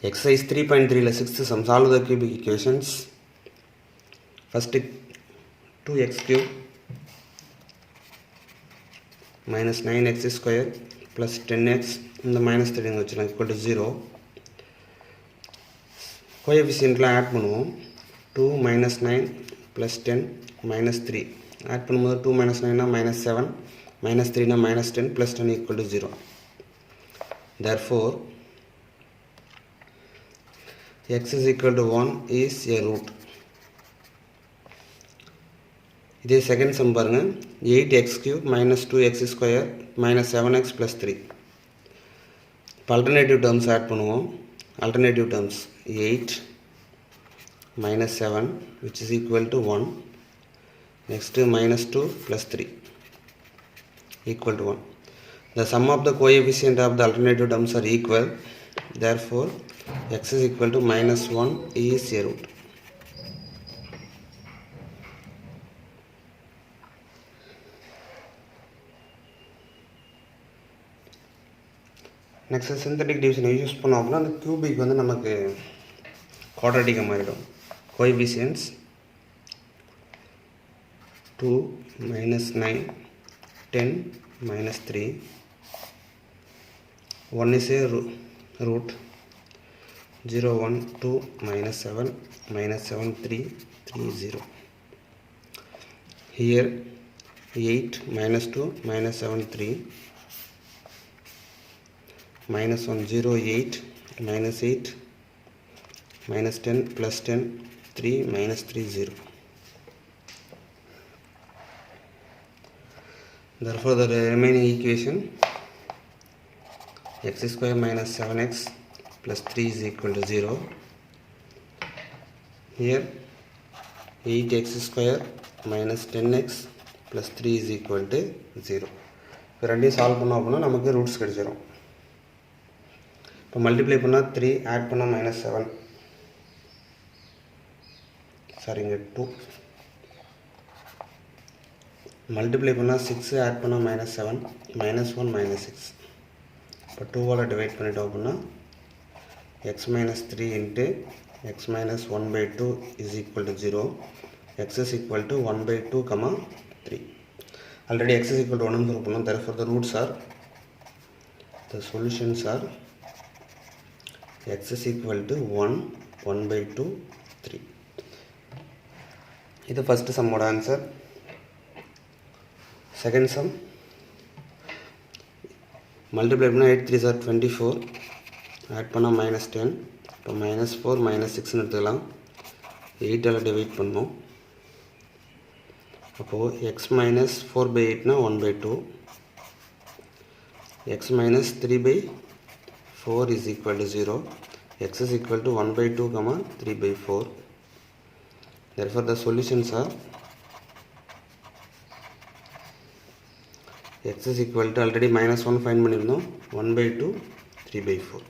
Exercise 3.3 la 6th sum. Solve the cubic equations. First 2x cube minus 9x square plus 10x in the minus 3 equal to 0. Coefficient la add பண்ணுவோம். 2 minus 9 plus 10 minus 3. Add பண்ணும்போது 2 minus 9 na minus 7 minus 3 na minus 10 plus 10 equal to 0. Therefore x is equal to 1 is a root. இதே second sum பாருங்க. 8x cube minus 2x square minus 7x plus 3. இப்போ alternative terms add பண்ணுவோம். Alternative terms 8 minus 7 which is equal to 1. Next minus 2 plus 3 equal to 1. The sum of the coefficient of the alternative terms are equal. Therefore x is equal to minus 1 is a root. Next synthetic division use பண்ணோம் அப்படின்னா அந்த cubic வந்து நமக்கு quadratic மாறிடும். Coefficients 2 minus 9 10 minus 3 1 is a root 0 1 2 minus 7 minus 7 3 3 0. Here 8 minus 2 minus 7 3 minus 1 0 8 minus 8 minus 10 plus 10 3 minus 3 0. Therefore the remaining equation x square minus 7x plus 3 is equal to 0. Here 8x square minus 10x plus 3 is equal to 0. இப்போ ரெண்டையும் solve பண்ணோம் அப்படின்னா நமக்கு roots கிடைச்சிரும். இப்போ multiply பண்ணால் 3 add பண்ணால் minus 7 சாரிங்க 2 மல்டிப்ளை பண்ணால் 6 ஆட் பண்ணால் மைனஸ் 7 மைனஸ் 1 மைனஸ் 6. இப்போ 2ஆல் டிவைட் பண்ணிட்டோம் அப்படின்னா x minus 3 into x minus 1 by 2 is equal to 0. X is equal to 1 by 2 comma 3. Already x is equal to 1 prove பண்ணோம். Therefore the roots are, the solutions are x is equal to 1 1 by 2 3. இது first sum ஓட answer. Second sum multiply பண்ணால் 8 3s are 24 add பண்ணால் minus 10. இப்போ minus 4 minus 6ன்னு எடுத்துக்கலாம். 8ஆல் divide பண்ணோம். அப்போது X minus 4 by 8னா 1 by 2. X minus 3 by 4 is equal to 0. x is equal to 1 by 2 comma 3 by 4. Therefore the solutions are x is equal to already minus 1 find பண்ணியிருந்தோம் 1 by 2 3 by 4.